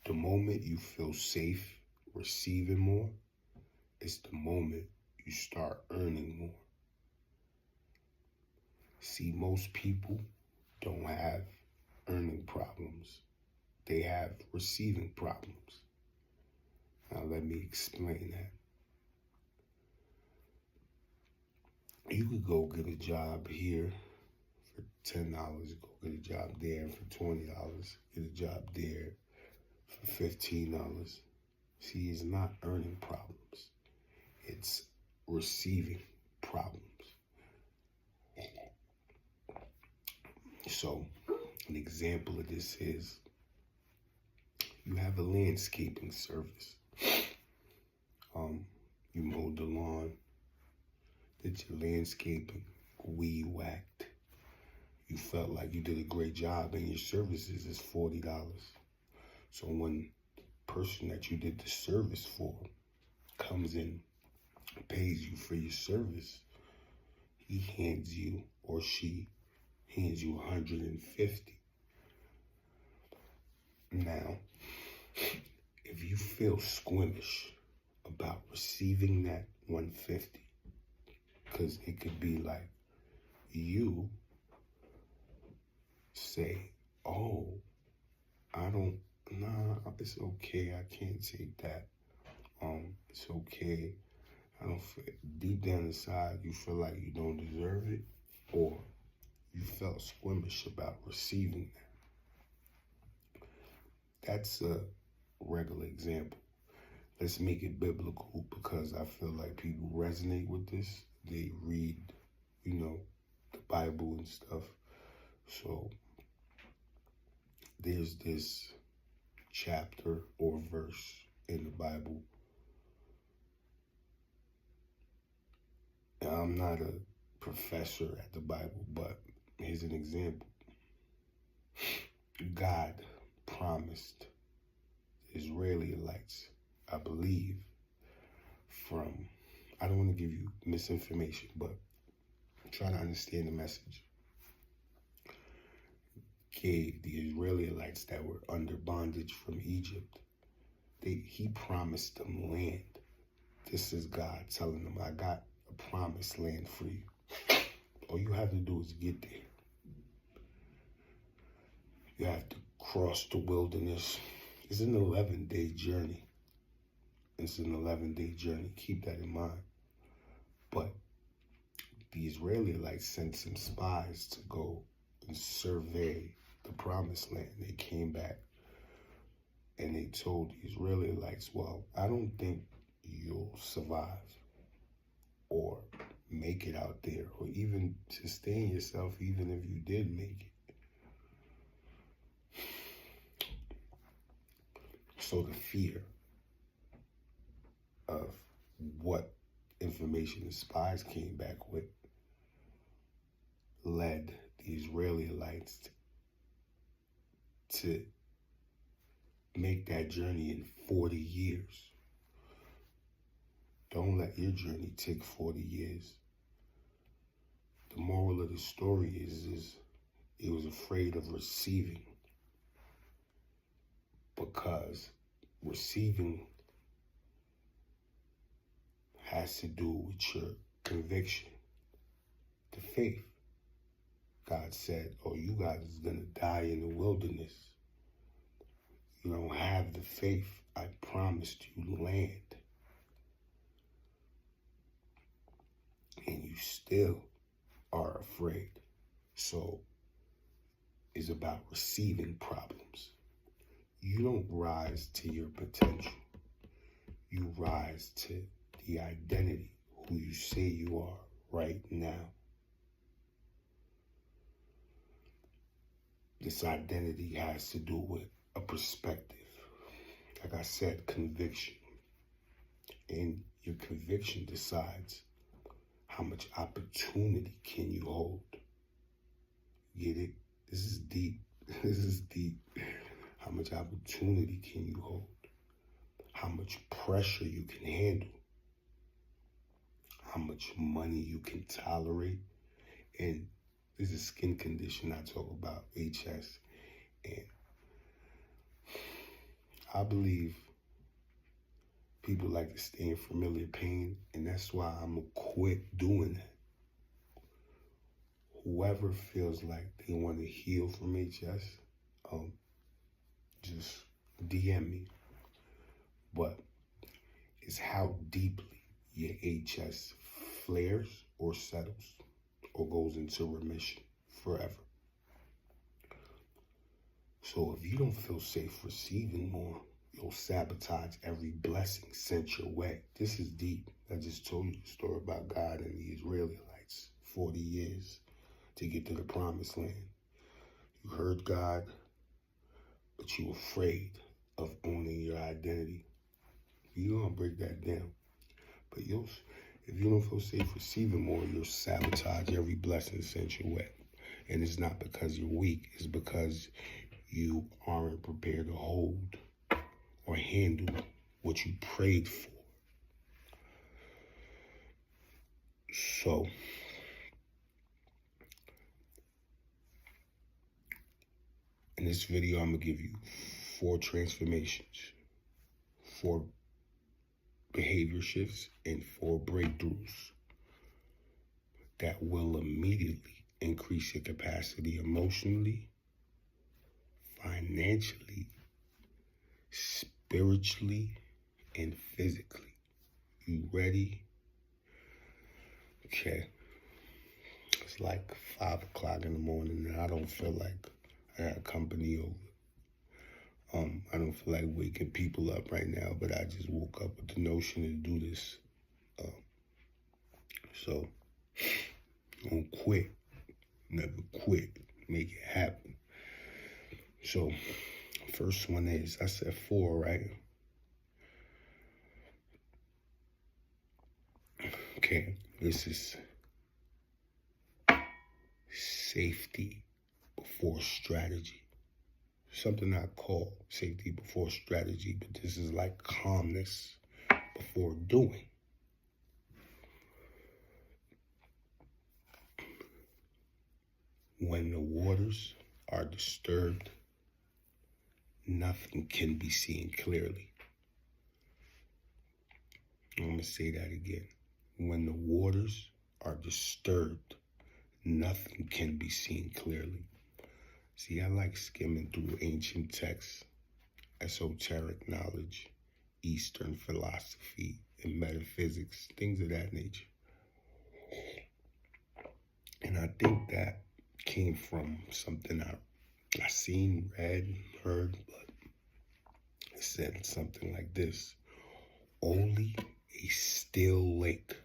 The moment you feel safe receiving more, it's the moment you start earning more. See, most people don't have earning problems. They have receiving problems. Now let me explain that. You could go get a job here for $10, go get a job there for $20, get a job there for $15. See, it's not earning problems. It's receiving problems. So, an example of this is you have a landscaping service. You mowed the lawn, did your landscaping, weed whacked. You felt like you did a great job and your services is $40. So when the person that you did the service for comes in, pays you for your service, he hands you, or she hands you $150. Now, if you feel squeamish about receiving that $150, because it could be like you say, oh, it's okay, I can't take that. It's okay. I don't feel, deep down inside, you feel like you don't deserve it, or you felt squeamish about receiving that. That's a regular example. Let's make it biblical because I feel like people resonate with this. They read, the Bible and stuff. So there's this chapter or verse in the Bible. Now, I'm not a professor at the Bible, but here's an example. God promised the Israelites, I believe, I don't want to give you misinformation, but try to understand the message. Gave the Israelites that were under bondage from Egypt, he promised them land. This is God telling them, I got a promised land for you. All you have to do is get there. You have to cross the wilderness. It's an 11-day journey. It's an 11-day journey. Keep that in mind. But the Israelites sent some spies to go and survey the promised land. They came back and they told the Israelites, well, I don't think you'll survive or make it out there, or even sustain yourself, even if you did make it. So the fear of what information the spies came back with led the Israelites to make that journey in 40 years. Don't let your journey take 40 years. The moral of the story is it was afraid of receiving, because receiving has to do with your conviction, the faith. God said, oh, you guys is going to die in the wilderness. You don't have the faith. I promised you land. And you still are afraid. So it's about receiving problems. You don't rise to your potential. You rise to the identity, who you say you are right now. This identity has to do with a perspective. Like I said, conviction. And your conviction decides how much opportunity can you hold. Get it? This is deep. This is deep. How much opportunity can you hold? How much pressure you can handle? How much money you can tolerate? And this is a skin condition I talk about, HS. And I believe people like to stay in familiar pain, and that's why I'm gonna quit doing that. Whoever feels like they want to heal from HS, just DM me. But it's how deeply your HS flares or settles or goes into remission forever. So if you don't feel safe receiving more, you'll sabotage every blessing sent your way. This is deep. I just told you the story about God and the Israelites, 40 years to get to the promised land. You heard God, but you were afraid of owning your identity. You're going to break that down. But if you don't feel safe receiving more, you'll sabotage every blessing sent your way. And it's not because you're weak. It's because you aren't prepared to hold or handle what you prayed for. So, in this video, I'm going to give you 4 transformations, 4 behavior shifts, and 4 breakthroughs that will immediately increase your capacity emotionally, financially, spiritually, and physically. You ready? Okay. It's like 5 o'clock in the morning and I don't feel like I got company over. I don't feel like waking people up right now, but I just woke up with the notion to do this. So, don't quit. Never quit. Make it happen. So, first one is, I said 4, right? Okay, this is safety before strategy. Something I call safety before strategy, but this is like calmness before doing. When the waters are disturbed, nothing can be seen clearly. I'm going to say that again. When the waters are disturbed, nothing can be seen clearly. See, I like skimming through ancient texts, esoteric knowledge, Eastern philosophy, and metaphysics, things of that nature. And I think that came from something I seen, read, heard, but it said something like this: only a still lake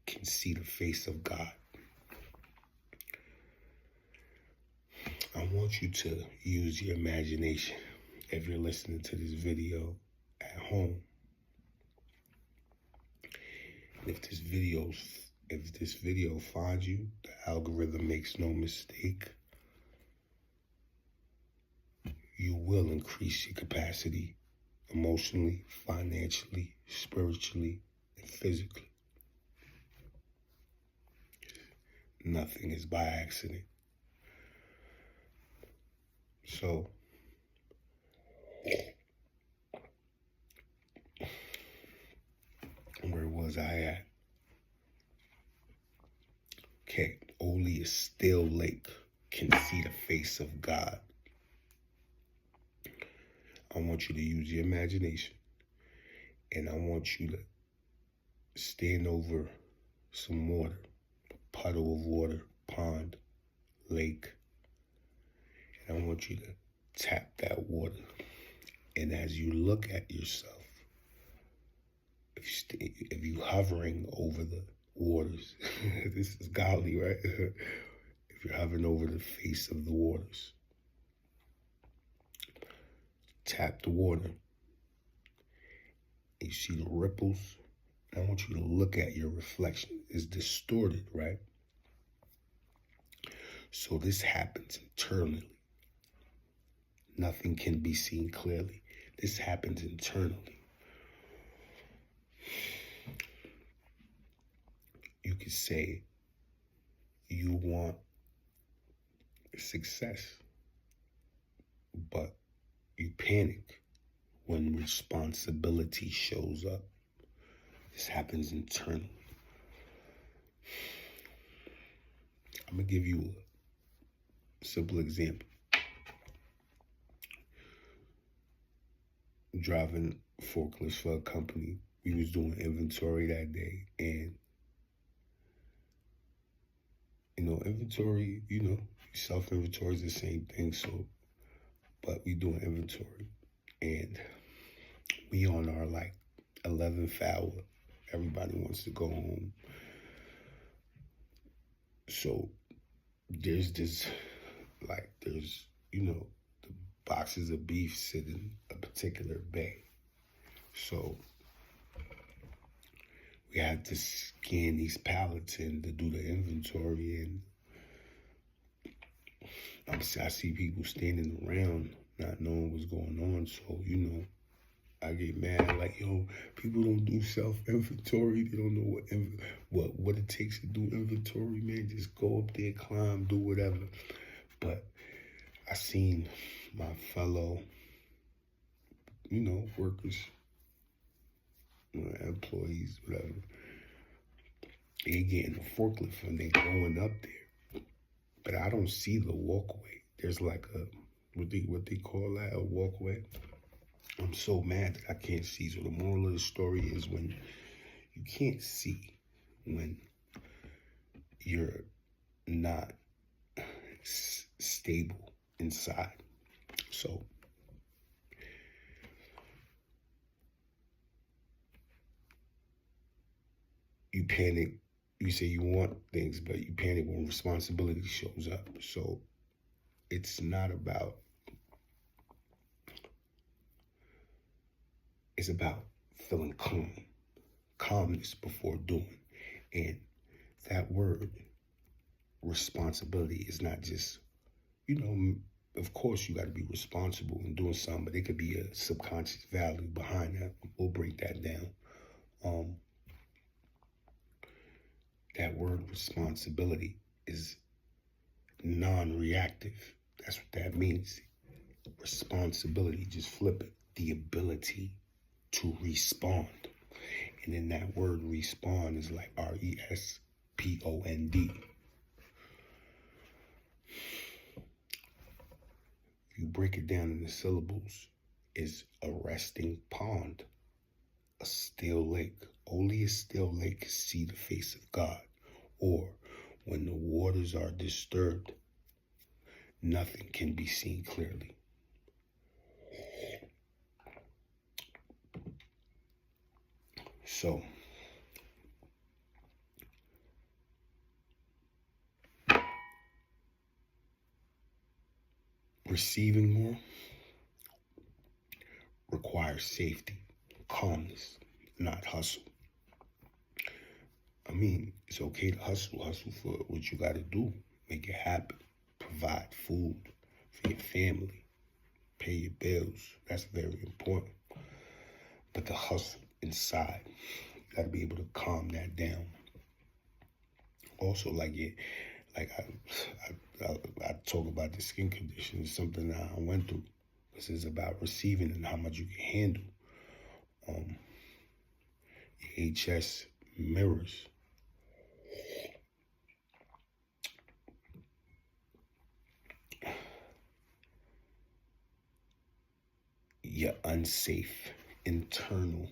can see the face of God. I want you to use your imagination if you're listening to this video at home. And if this video finds you, the algorithm makes no mistake, you will increase your capacity emotionally, financially, spiritually, and physically. Nothing is by accident. So, where was I at? Okay, only a still lake can see the face of God. I want you to use your imagination, and I want you to stand over some water, a puddle of water, pond, lake, and I want you to tap that water. And as you look at yourself, if you're hovering over the waters, this is godly, right? If you're hovering over the face of the waters, tap the water. You see the ripples. I want you to look at your reflection. It's distorted, right? So this happens internally. Nothing can be seen clearly. This happens internally. You could say you want success, but You panic when responsibility shows up. This happens internally. I'm going to give you a simple example. Driving forklifts for a company. We was doing inventory that day, and inventory, self-inventory is the same thing, but we doing inventory, and we on our 11th hour. Everybody wants to go home. So there's this, the boxes of beef sitting in a particular bay. So we had to scan these pallets in to do the inventory, and I see people standing around not knowing what's going on. So, I get mad, people don't do self-inventory. They don't know what it takes to do inventory, man. Just go up there, climb, do whatever. But I seen my fellow, workers, employees, whatever. They getting a forklift and they going up there. But I don't see the walkway. There's what they call that, a walkway. I'm so mad that I can't see. So the moral of the story is, when you can't see, when you're not stable inside. So you panic. You say you want things, but you panic when responsibility shows up. So it's not about, it's about feeling calmness before doing. And that word, responsibility, is not just, of course you got to be responsible in doing something, but there could be a subconscious value behind that. We'll break that down. That word responsibility is non-reactive. That's what that means. Responsibility, just flip it. The ability to respond. And then that word respond is like RESPOND. If you break it down in the syllables, is a resting pond, a still lake. Only a still lake can see the face of God. Or when the waters are disturbed, nothing can be seen clearly. So, receiving more requires safety, calmness, not hustle. I mean, it's okay to hustle for what you got to do, make it happen, provide food for your family, pay your bills. That's very important. But the hustle inside, you got to be able to calm that down. Also, I talk about the skin condition. It's something that I went through. This is about receiving and how much you can handle. Your HS mirrors your unsafe internal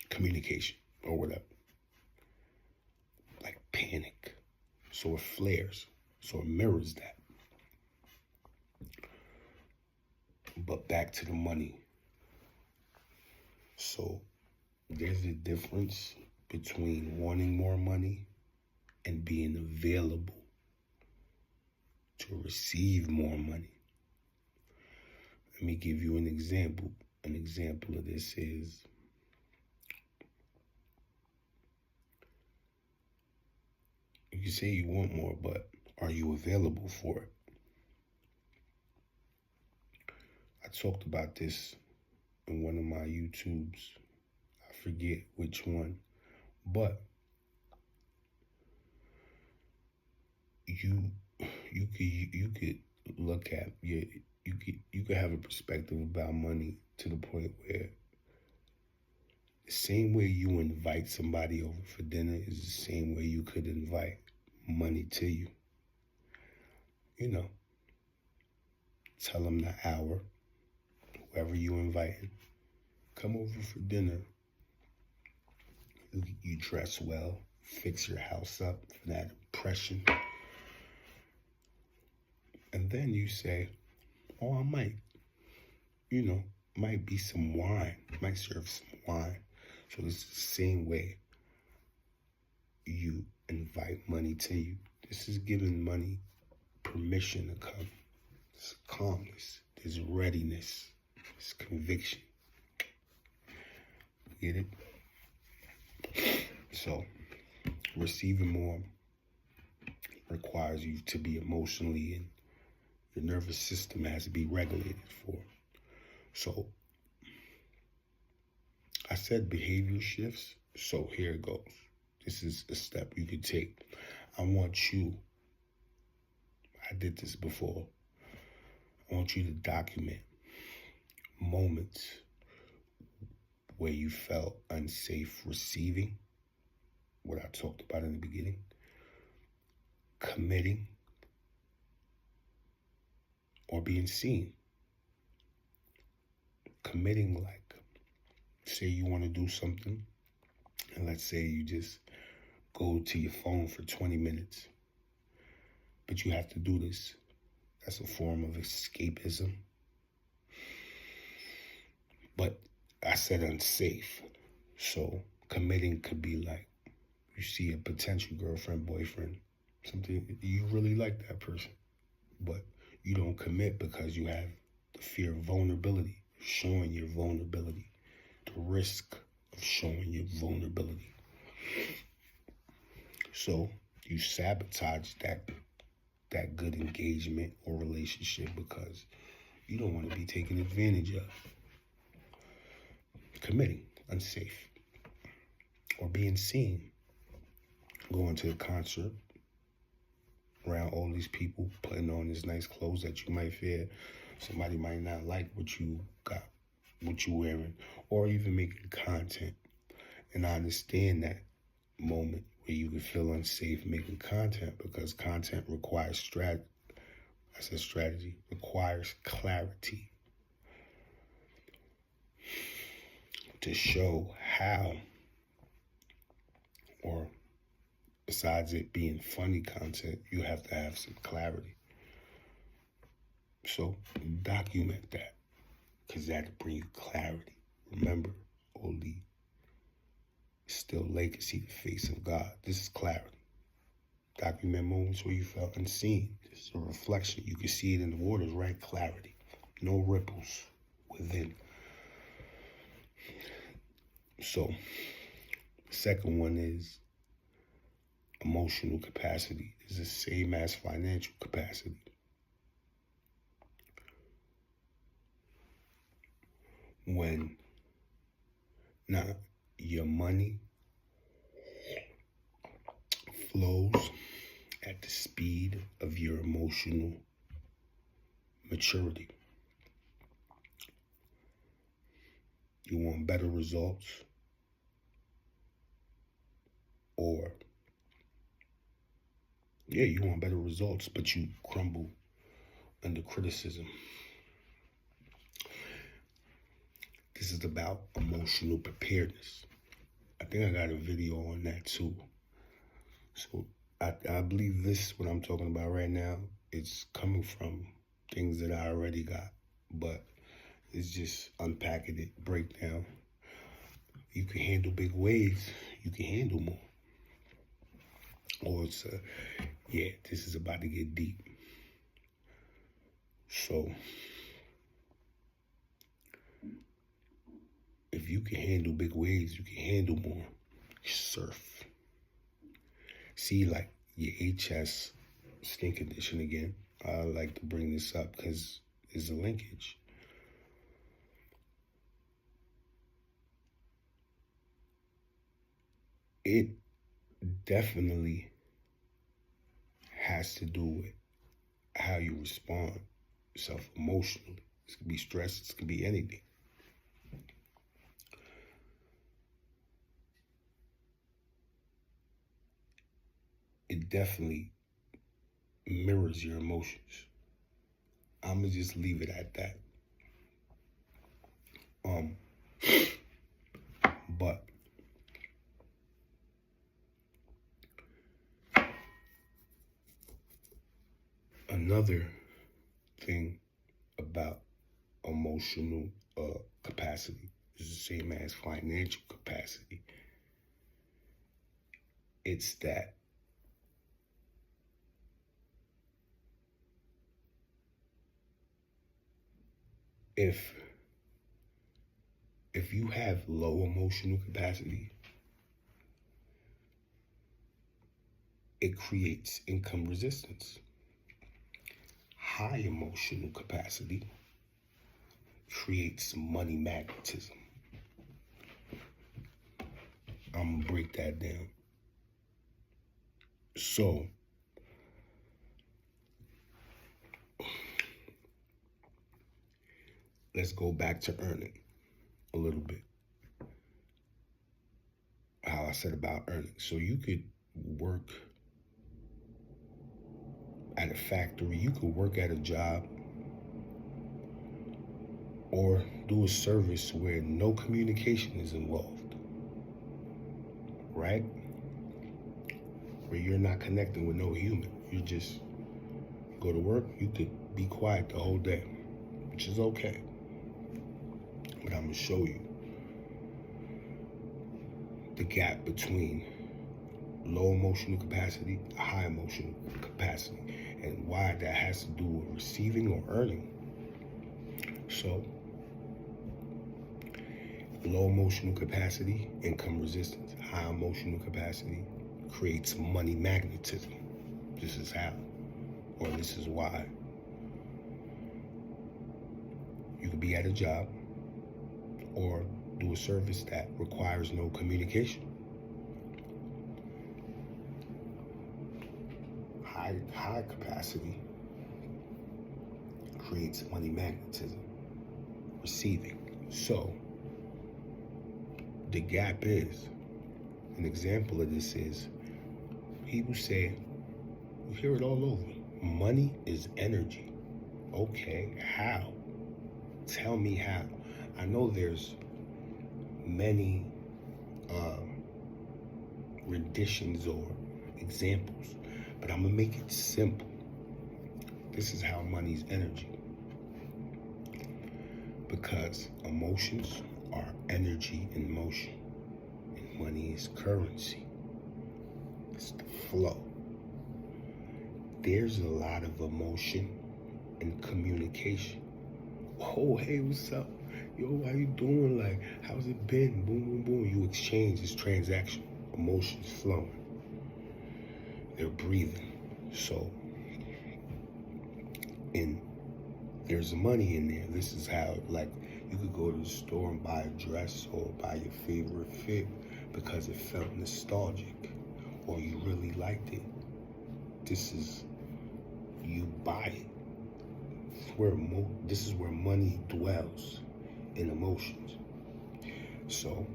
communication or whatever. Like panic. So it flares. So it mirrors that. But back to the money. So there's a difference between wanting more money and being available to receive more money. Let me give you an example. An example of this is, you say you want more, but are you available for it? I talked about this in one of my YouTubes. I forget which one, but you could look at you could you could have a perspective about money to the point where the same way you invite somebody over for dinner is the same way you could invite money to you. You know, tell them the hour, whoever you inviting, come over for dinner. You dress well, fix your house up for that impression. And then you say, oh, I might be some wine, might serve some wine. So it's the same way you invite money to you. This is giving money permission to come. There's calmness, there's readiness, there's conviction. Get it? So, receiving more requires you to be emotionally, and your nervous system has to be regulated for. So, I said behavior shifts, so here it goes. This is a step you could take. I did this before. I want you to document moments where you felt unsafe receiving, what I talked about in the beginning, committing, or being seen. Committing, like, say you want to do something, and let's say you just go to your phone for 20 minutes, but you have to do this. That's a form of escapism. But I said unsafe. So committing could be like, you see a potential girlfriend, boyfriend, something, you really like that person, but you don't commit because you have the fear of vulnerability, showing your vulnerability, the risk of showing your vulnerability. So you sabotage that good engagement or relationship because you don't want to be taken advantage of. Committing, unsafe. Or being seen. Going to a concert around all these people, putting on these nice clothes that you might fear somebody might not like what you got, what you wearing, or even making content. And I understand that moment where you can feel unsafe making content because content requires strategy. I said strategy, requires clarity to show how, or besides it being funny content, you have to have some clarity. So document that, because that'll bring you clarity. Remember, only still lake see the face of God. This is clarity. Document moments where you felt unseen. This is a reflection. You can see it in the waters, right? Clarity. No ripples within. So, the second one is emotional capacity. It's the same as financial capacity. When now your money flows at the speed of your emotional maturity. You want better results, or you want better results, but you crumble under criticism. This is about emotional preparedness. I think I got a video on that too. So I believe this, what I'm talking about right now, it's coming from things that I already got, but it's just unpacking it, breakdown. You can handle big waves, you can handle more. Or it's this is about to get deep. So if you can handle big waves, you can handle more. Surf. See, like your HS skin condition again. I like to bring this up because there's a linkage. It definitely has to do with how you respond self-emotionally. This could be stress. This could be anything. It definitely mirrors your emotions. I'm gonna just leave it at that. But another thing about emotional capacity is the same as financial capacity. It's that if you have low emotional capacity, it creates income resistance. High emotional capacity creates money magnetism. I'm gonna break that down. So, let's go back to earning a little bit. How I said about earning. So you could work at a factory, you could work at a job, or do a service where no communication is involved, right? Where you're not connecting with no human. You just go to work, you could be quiet the whole day, which is okay. But I'm gonna show you the gap between low emotional capacity, high emotional capacity, and why that has to do with receiving or earning. So, low emotional capacity, income resistance. High emotional capacity creates money magnetism. This is how, or this is why. You could be at a job or do a service that requires no communication. High capacity creates money magnetism, receiving. So the gap is, an example of this is, people say, you hear it all over, money is energy. Okay, how? Tell me how. I know there's many renditions or examples, but I'm gonna make it simple. This is how money's energy. Because emotions are energy in motion, and money is currency. It's the flow. There's a lot of emotion and communication. Oh, hey, what's up? Yo, how you doing? Like, how's it been? Boom, boom, boom. You exchange this transaction. Emotions flowing. They're breathing. So, and there's money in there. This is how, like, you could go to the store and buy a dress or buy your favorite fit because it felt nostalgic or you really liked it. This is, you buy it. This is where money dwells, in emotions. So,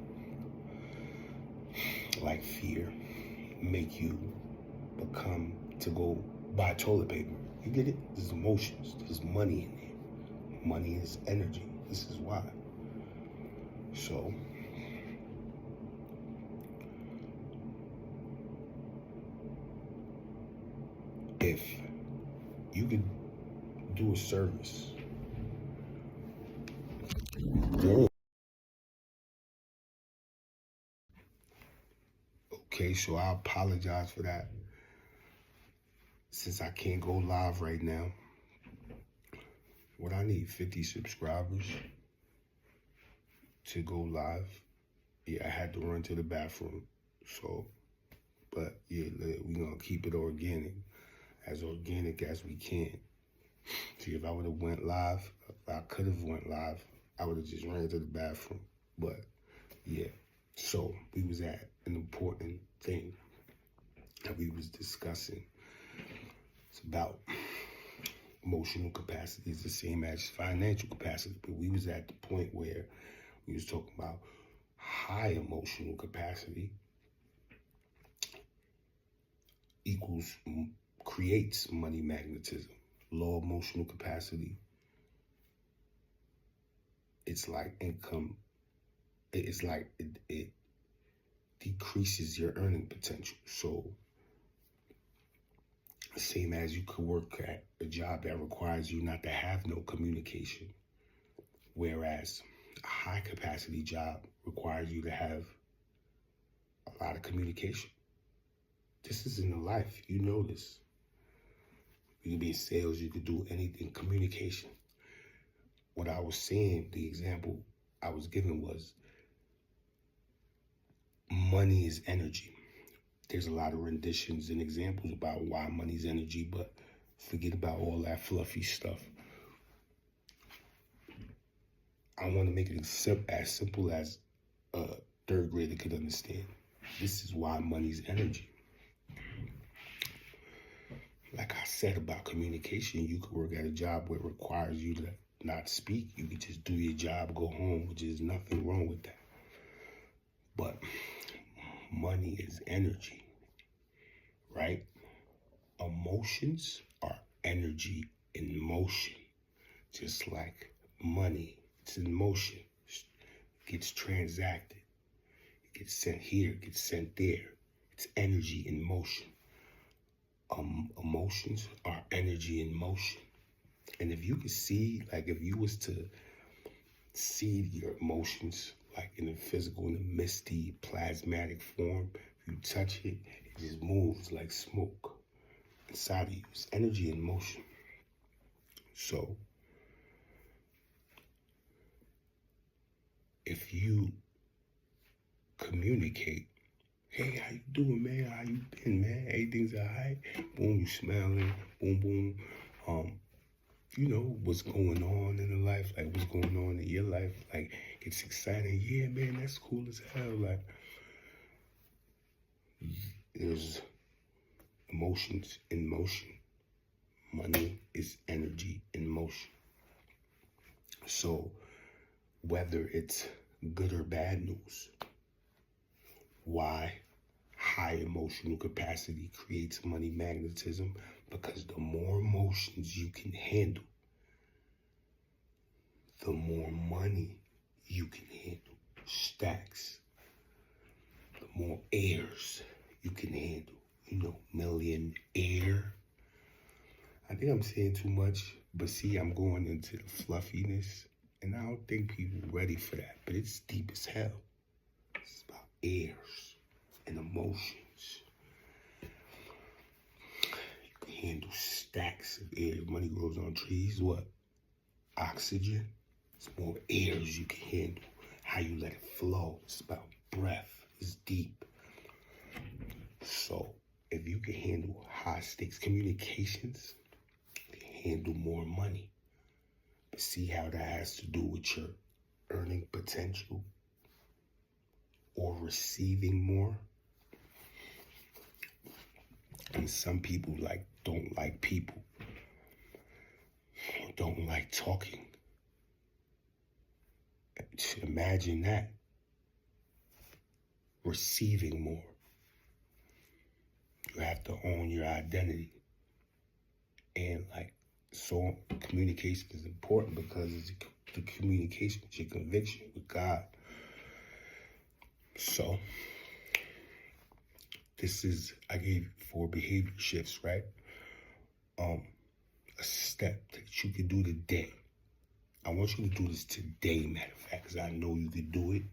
like fear, make you become to go buy toilet paper. You get it? There's emotions. There's money in there. Money is energy. This is why. So, if you could do a service, okay, so I apologize for that. Since I can't go live right now, what I need, 50 subscribers to go live. Yeah, I had to run to the bathroom. So, but yeah, we're gonna keep it organic as we can. See, if I would have went live, I could have went live. I would have just ran to the bathroom. But yeah, so we was at an important thing that we was discussing. It's about emotional capacity is the same as financial capacity, but we was at the point where we was talking about high emotional capacity equals creates money magnetism. Low emotional capacity, it's like income. It's like it decreases your earning potential. So same as you could work at a job that requires you not to have no communication, whereas a high capacity job requires you to have a lot of communication. This is in the life, you know this. You could be in sales, you could do anything, communication. What I was saying, the example I was giving was money is energy. There's a lot of renditions and examples about why money's energy, but forget about all that fluffy stuff. I want to make it as simple as a third grader could understand. This is why money's energy. Like I said about communication, you could work at a job where it requires you to not speak. You could just do your job, go home, which is nothing wrong with that. But money is energy, right? Emotions are energy in motion, just like money. It's in motion. It gets transacted. It gets sent here, it gets sent there. It's energy in motion. Emotions are energy in motion. And if you could see, like if you was to see your emotions, like in the physical, in a misty, plasmatic form, if you touch it, it just moves like smoke inside of you. It's energy in motion. So if you communicate, hey, how you doing, man? How you been, man? Everything's all right? Boom, you smiling. Boom, boom. You know, what's going on in the life, like what's going on in your life, like it's exciting. Yeah, man, that's cool as hell. Like, there's emotions in motion. Money is energy in motion. So whether it's good or bad news, why high emotional capacity creates money magnetism? Because the more emotions you can handle, the more money you can handle. Stacks. The more heirs you can handle. You know, millionaire. I think I'm saying too much, but see, I'm going into the fluffiness, and I don't think people are ready for that, but it's deep as hell. It's about heirs and emotions. You can handle stacks of air. Money grows on trees. What? Oxygen. It's more airs you can handle. How you let it flow. It's about breath. It's deep. So if you can handle high stakes communications, you can handle more money. But see how that has to do with your earning potential or receiving more. And some people don't like people, don't like talking. Imagine that. Receiving more. You have to own your identity. And so communication is important because it's the communication, it's your conviction with God. So this is, I gave you 4 behavior shifts, right? A step that you can do today. I want you to do this today, matter of fact, because I know you can do it,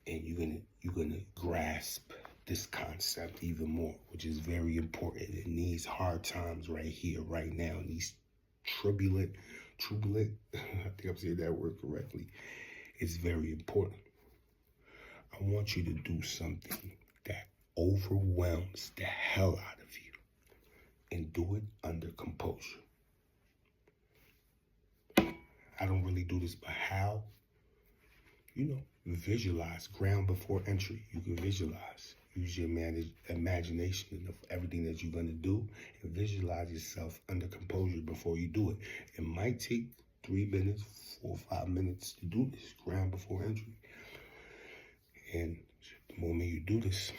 and you're gonna grasp this concept even more, which is very important in these hard times right here, right now, in these turbulent, I think I'm saying that word correctly. It's very important. I want you to do something that overwhelms the hell out of you, and do it under composure. I don't really do this, but how? Visualize. Ground before entry. You can visualize. Use your imagination of everything that you're going to do and visualize yourself under composure before you do it. It might take 3 minutes, 4 or 5 minutes to do this, ground before entry. And the moment you do this,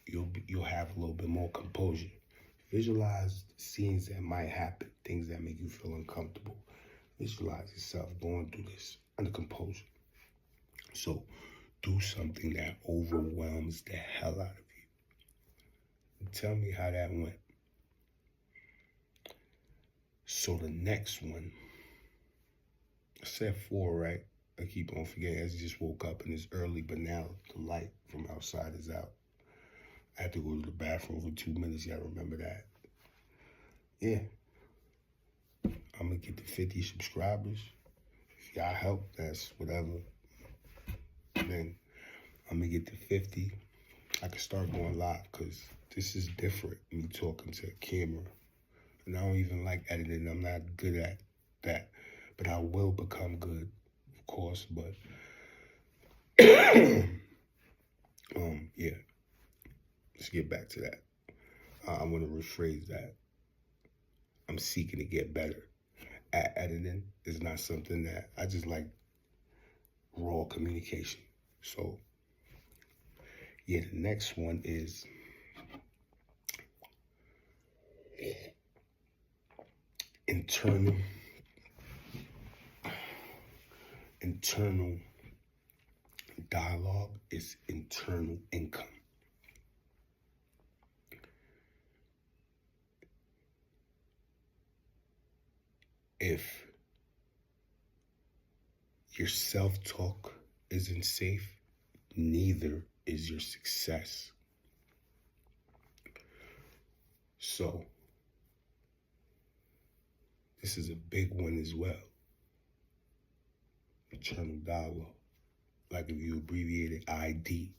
you'll have a little bit more composure. Visualize scenes that might happen, things that make you feel uncomfortable. Visualize yourself going through this under composure. So do something that overwhelms the hell out of you. And tell me how that went. So the next one, I said 4, right? I keep on forgetting. I just woke up and it's early, but now the light from outside is out. I had to go to the bathroom for 2 minutes. Y'all remember that? Yeah. I'm going to get to 50 subscribers. If y'all help, that's whatever. Then I'm going to get to 50. I can start going live because this is different, me talking to a camera. And I don't even like editing. I'm not good at that. But I will become good, of course. But, yeah. Let's get back to that. I want to rephrase that. I'm seeking to get better at editing. It's not something that I just like raw communication. So, yeah, the next one is internal dialogue is internal income. If your self-talk isn't safe, neither is your success. So, this is a big one as well. Internal dialogue. Like if you abbreviated ID,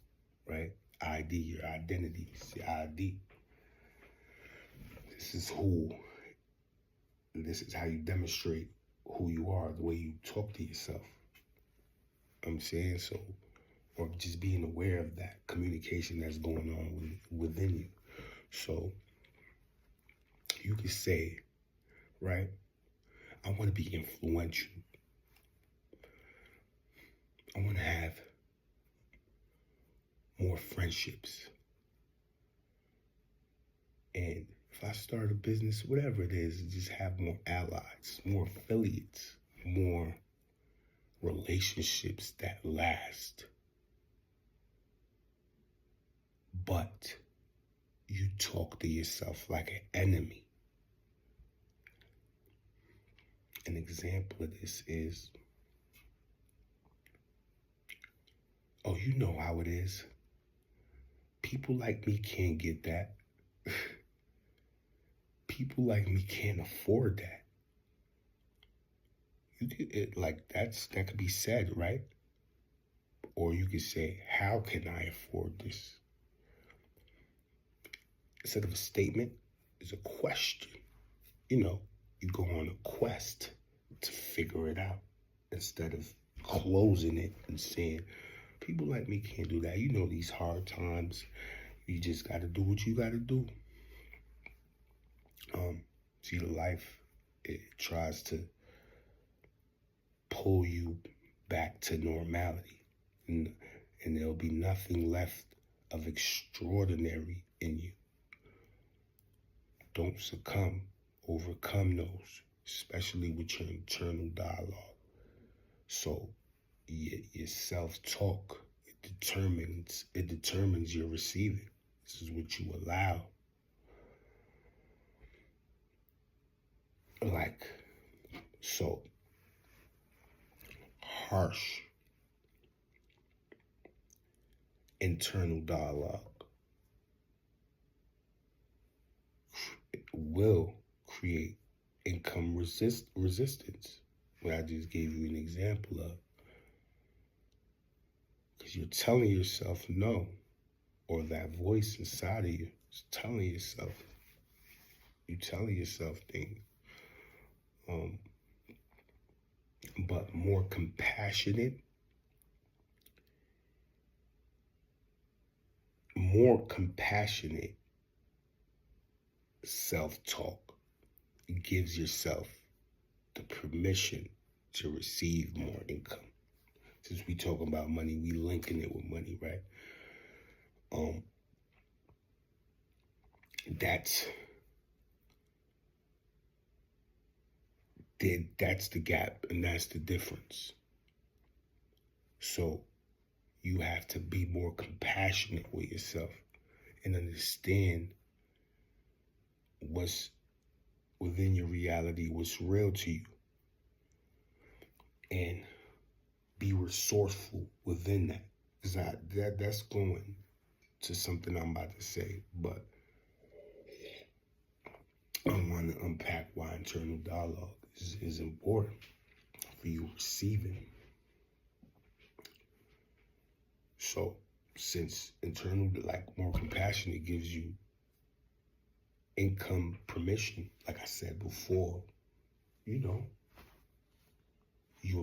right? ID, your identity, it's your ID. This is who, this is how you demonstrate who you are, the way you talk to yourself. I'm saying, so, or just being aware of that communication that's going on within you. So you could say, right, I want to be influential. I want to have more friendships. And if I start a business, whatever it is, just have more allies, more affiliates, more relationships that last. But you talk to yourself like an enemy. An example of this is, oh, you know how it is. People like me can't get that. People like me can't afford that. You could, that could be said, right? Or you could say, how can I afford this? Instead of a statement, it's a question. You know, you go on a quest to figure it out instead of closing it and saying, people like me can't do that. You know, these hard times, you just got to do what you got to do. See, the life, it tries to pull you back to normality, and there'll be nothing left of extraordinary in you. Don't succumb, overcome those, especially with your internal dialogue. So your self-talk, it determines your receiving. This is what you allow. So harsh internal dialogue will create income resistance, what I just gave you an example of. Because you're telling yourself no, or that voice inside of you is telling yourself, you're telling yourself things. But more compassionate more compassionate self-talk gives yourself the permission to receive more income. Since we talking about money, we linking it with money, right? That's the gap, and that's the difference. So you have to be more compassionate with yourself and understand what's within your reality, what's real to you, and be resourceful within that. That's going to something I'm about to say, but I want to unpack why internal dialogue is important for you receiving. So since internal, more compassionate gives you income permission, like I said before, you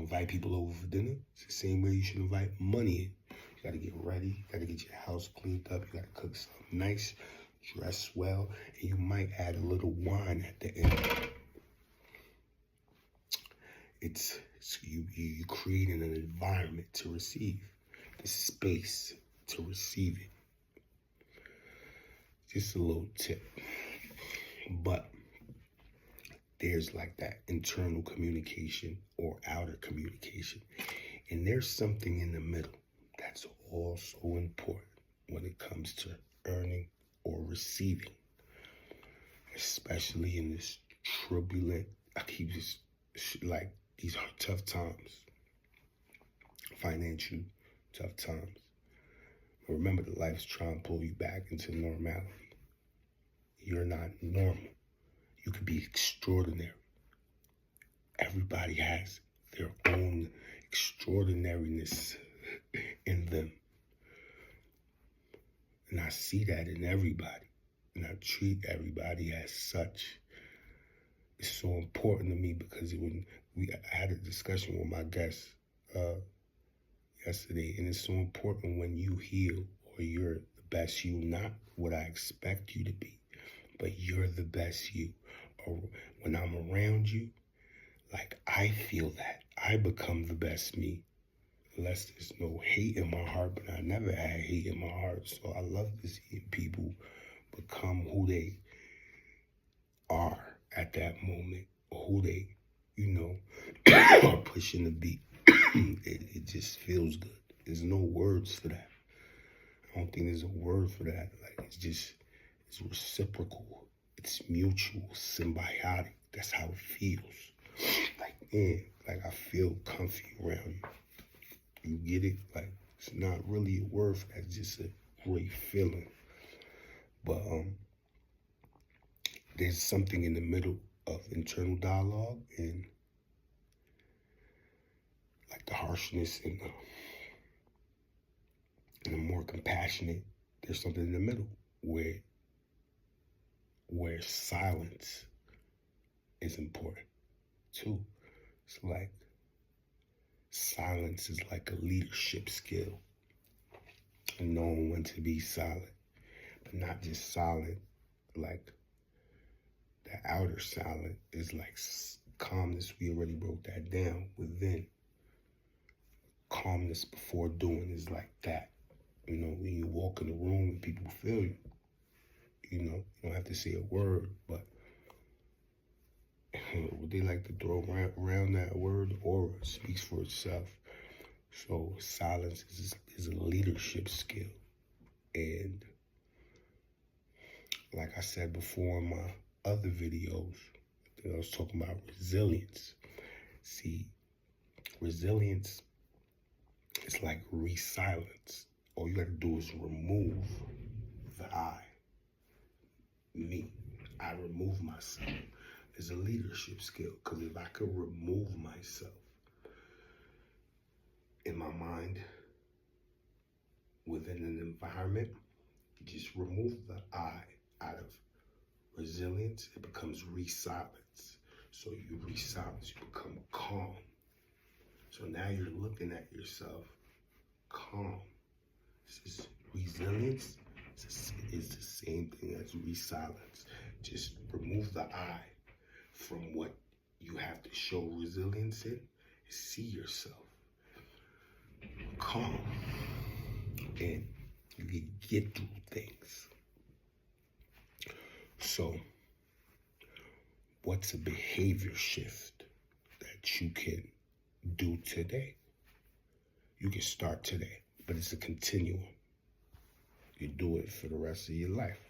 invite people over for dinner. It's the same way you should invite money in. You got to get ready. You got to get your house cleaned up. You got to cook something nice, dress well, and you might add a little wine at the end. It's you creating an environment to receive, the space to receive it. Just a little tip. But there's like that internal communication or outer communication. And there's something in the middle that's also important when it comes to earning or receiving, especially in this turbulent, these are tough times, financial tough times. But remember that life's trying to pull you back into normality. You're not normal. You can be extraordinary. Everybody has their own extraordinariness in them. And I see that in everybody. And I treat everybody as such. It's so important to me because I had a discussion with my guest yesterday, and it's so important when you heal or you're the best you, not what I expect you to be, but you're the best you. Or when I'm around you, I feel that. I become the best me. Unless there's no hate in my heart, but I never had hate in my heart. So I love to see people become who they are at that moment, or who they, are pushing to be. It just feels good. There's no words for that. I don't think there's a word for that. It's reciprocal. It's mutual, symbiotic. That's how it feels. I feel comfy around you. You get it? It's not really a word for that. It's just a great feeling. But there's something in the middle of internal dialogue and the harshness and the more compassionate. There's something in the middle where silence is important too. It's silence is like a leadership skill, and knowing when to be silent, but not just silent. The outer silent is calmness. We already broke that down within. Calmness before doing is like that. When you walk in the room and people feel you, you don't have to say a word, but they like to throw around that word, aura speaks for itself. So silence is a leadership skill. And like I said before in my other videos, I was talking about resilience. See, resilience is like re-silence. All you got to do is remove the I. Me. I remove myself. It's a leadership skill, because if I could remove myself in my mind within an environment, just remove the I out of resilience, it becomes re-silence. So you re-silence, you become calm. So now you're looking at yourself calm. This is resilience It's the same thing as resilience. Just remove the I from what you have to show resilience in. See yourself calm, and you can get through things. So, what's a behavior shift that you can do today? You can start today, but it's a continuum. You do it for the rest of your life.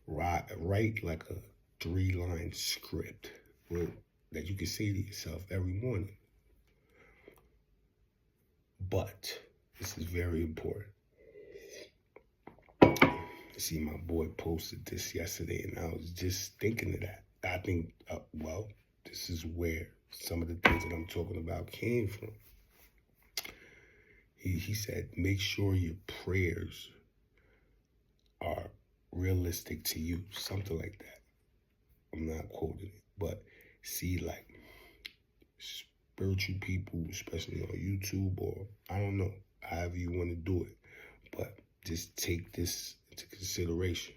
Write like a 3-line script that you can say to yourself every morning. But this is very important. See, my boy posted this yesterday, and I was just thinking of that. I think, this is where some of the things that I'm talking about came from. He said, make sure your prayers are realistic to you, something like that. I'm not quoting it, but see, like, spiritual people, especially on YouTube, or I don't know, however you want to do it, but just take this into consideration.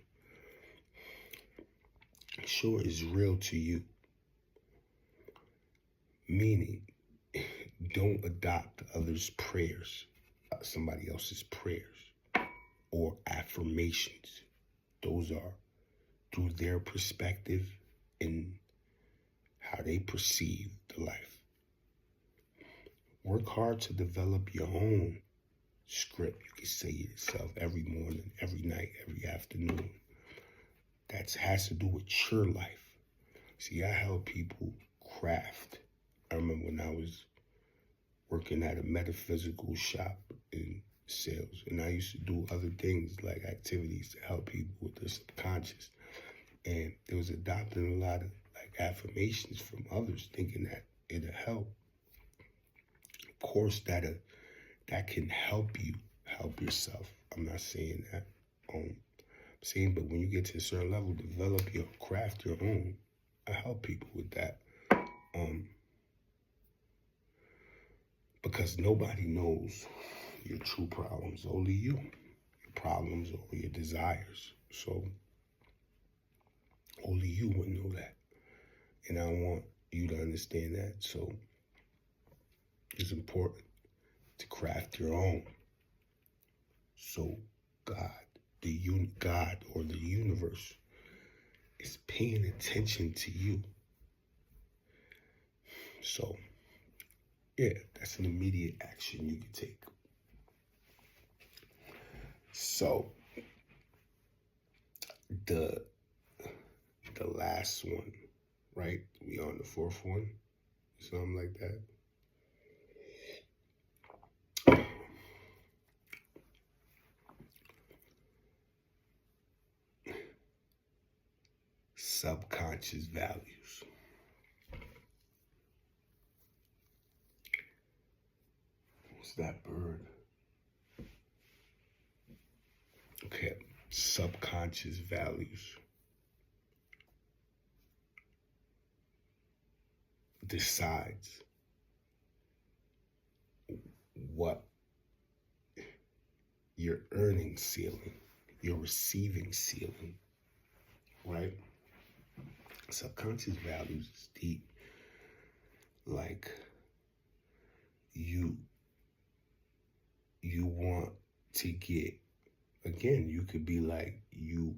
Sure, it's real to you, meaning don't adopt others' prayers, somebody else's prayers or affirmations. Those are through their perspective and how they perceive the life. Work hard to develop your own script. You can say to yourself every morning, every night, every afternoon. That has to do with your life. See, I help people craft. I remember when I was working at a metaphysical shop in sales, and I used to do other things like activities to help people with the subconscious. And it was adopting a lot of like affirmations from others, thinking that it'll help. Of course, that can help you help yourself. I'm not saying that. I'm saying, but when you get to a certain level, develop your craft, your own. I help people with that. Because nobody knows your true problems, only you. Your problems or your desires. So only you would know that. And I want you to understand that. So it's important to craft your own. So God or the universe is paying attention to you. So yeah, that's an immediate action you can take. So the last one, right? We on the fourth one, something like that. Subconscious values. What's that bird? Okay, subconscious values. Decides what your earning ceiling, your receiving ceiling, right? Subconscious values is deep. Like you want to get, again, you could be like, you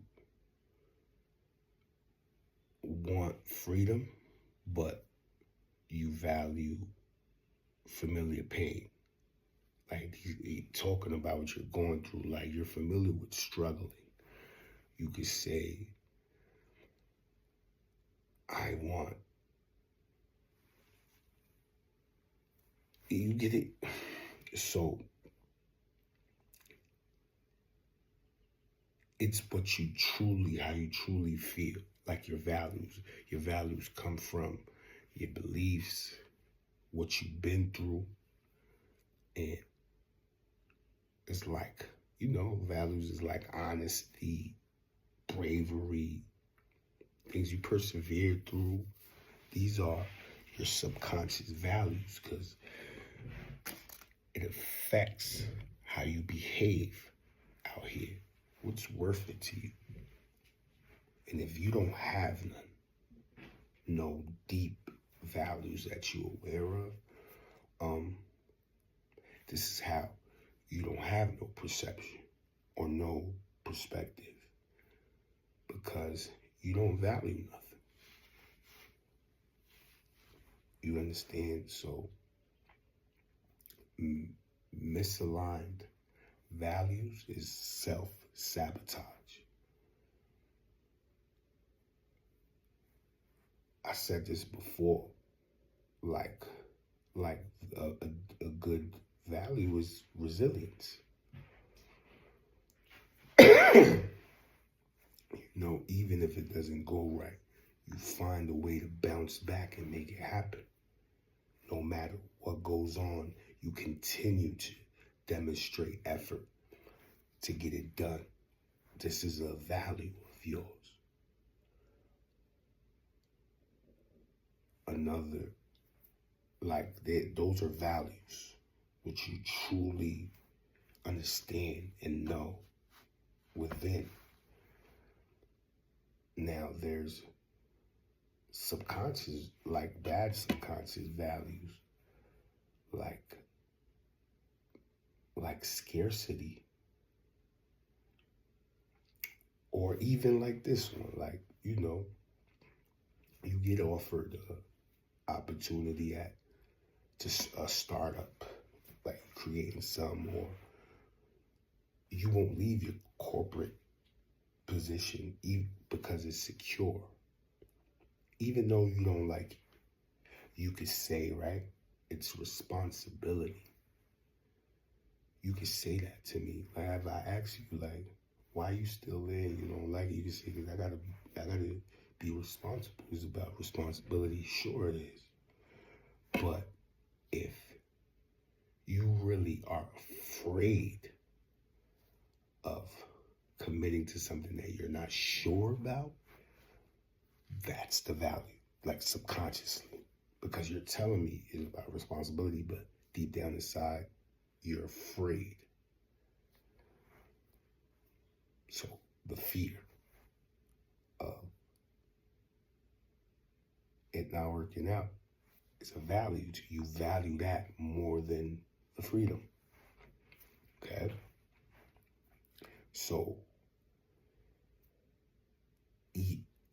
want freedom, but you value familiar pain. Like he talking about what you're going through, like you're familiar with struggling. You could say, I want. You get it? So it's how you truly feel, like your values. Your values come from your beliefs, what you've been through, and it's like, values is like honesty, bravery, things you persevered through. These are your subconscious values because it affects how you behave. out here? What's worth it to you? And if you don't have none, no deep values that you're aware of, this is how you don't have no perception or no perspective, because you don't value nothing. You understand? So misaligned values is self-sabotage. I said this before, like a good value is resilience. Even if it doesn't go right, you find a way to bounce back and make it happen. No matter what goes on, you continue to demonstrate effort to get it done. This is a value of yours. Another, those are values which you truly understand and know within. Now there's subconscious, bad subconscious values, like scarcity, or even like this one, you get offered an opportunity to a startup, like creating some, or you won't leave your corporate position because it's secure. Even though you don't like it, you could say, right, it's responsibility. You could say that to me. If I ask you, why you still there, you don't like it, you can say, because I gotta be responsible. It's about responsibility. Sure it is. But if you really are afraid of committing to something that you're not sure about, that's the value, subconsciously. Because you're telling me it's about responsibility, but deep down inside, you're afraid. So the fear of it not working out is a value to you. Value that more than the freedom. Okay? So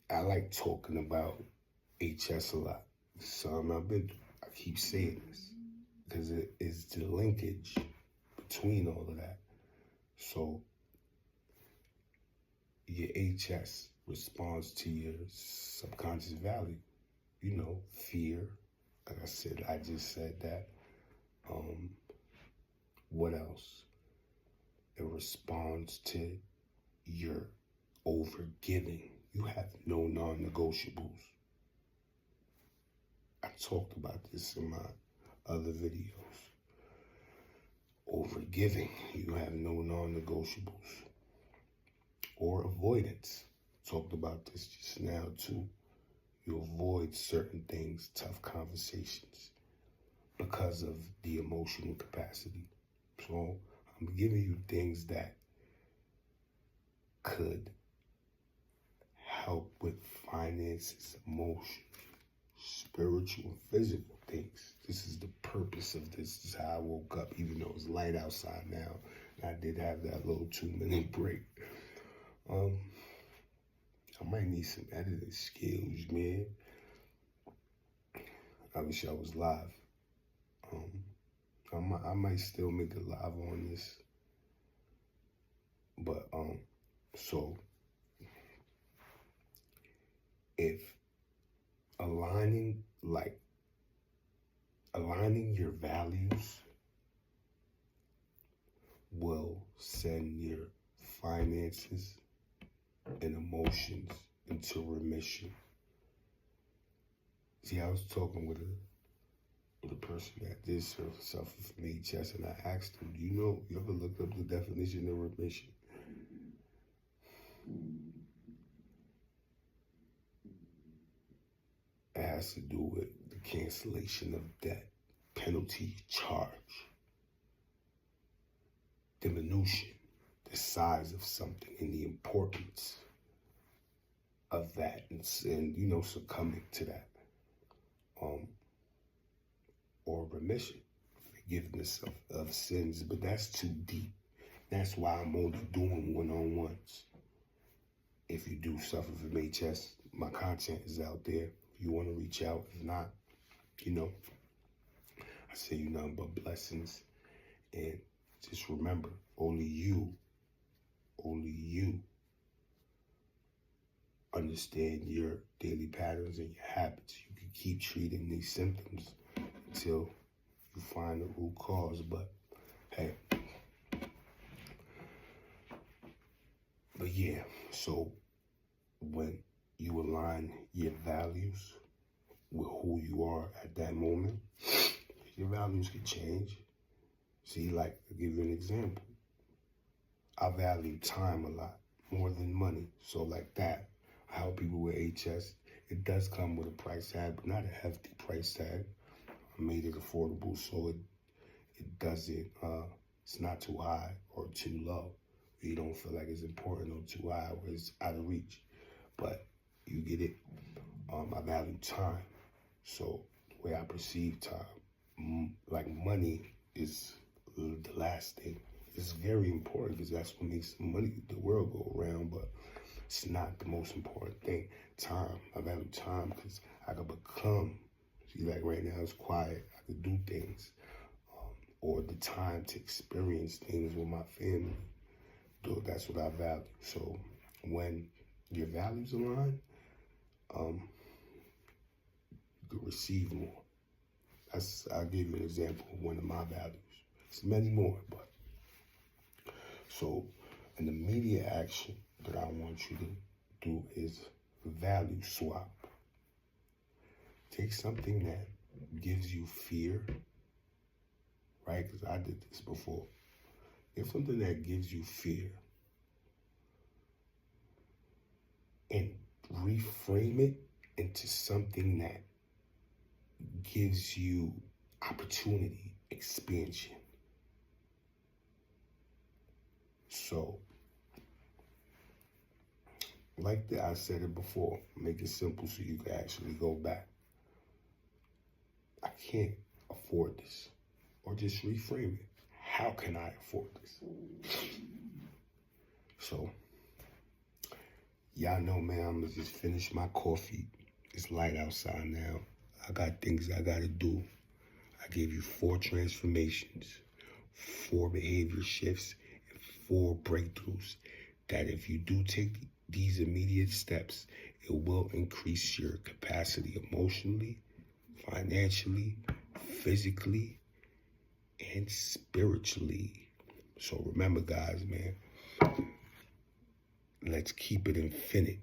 I like talking about HS a lot. I keep saying this because it is the linkage between all of that. So your HS responds to your subconscious value. Fear. Like I said, I just said that. What else? It responds to your overgiving. You have no non-negotiables. I talked about this in my other videos. Overgiving. You have no non-negotiables. Or avoidance. Talked about this just now too. You avoid certain things, tough conversations, because of the emotional capacity. So I'm giving you things that could help with finances, emotions, spiritual and physical things. This is the purpose of this. This is how I woke up, even though it's light outside now. And I did have that little 2-minute break. I might need some editing skills, man. I wish I was live. I might still make it live on this. But, so if aligning your values will send your finances and emotions into remission. See, I was talking with a person that did suffer from HS, and I asked him, you ever looked up the definition of remission? It has to do with the cancellation of debt, penalty, charge, diminution, the size of something and the importance of that, and you know, succumbing to that, or remission, forgiveness of sins. But that's too deep. That's why I'm only doing one-on-ones. If you do suffer from HS, my content is out there. If you want to reach out, if not, you know, I say you nothing but blessings. And just remember, only you understand your daily patterns and your habits. You can keep treating these symptoms until you find the root cause. But hey, yeah, so when you align your values with who you are at that moment, your values can change. See, like, to give you an example, I value time a lot more than money. So like that, I help people with HS. It does come with a price tag, but not a hefty price tag. I made it affordable so it doesn't, it's not too high or too low. You don't feel like it's important or too high or it's out of reach. But you get it. I value time. So the way I perceive time, like money is the last thing. It's very important because that's what makes the world go around, but it's not the most important thing. Time. I value time because I can become, see, like right now it's quiet. I can do things, or the time to experience things with my family. That's what I value. So when your values align, you can receive more. I'll give you an example of one of my values. There's many more, but so an immediate action that I want you to do is value swap. Take something that gives you fear, right? Because I did this before. If something that gives you fear and reframe it into something that gives you opportunity, expansion. So, like that, I said it before, make it simple so you can actually go back. I can't afford this. Or just reframe it. How can I afford this? So, y'all know, man, I'm gonna just finish my coffee. It's light outside now. I got things I gotta do. I gave you 4 transformations, 4 behavior shifts, and 4 breakthroughs that if you do take these immediate steps, it will increase your capacity emotionally, financially, physically, and spiritually. So remember, guys, man, let's keep it infinite.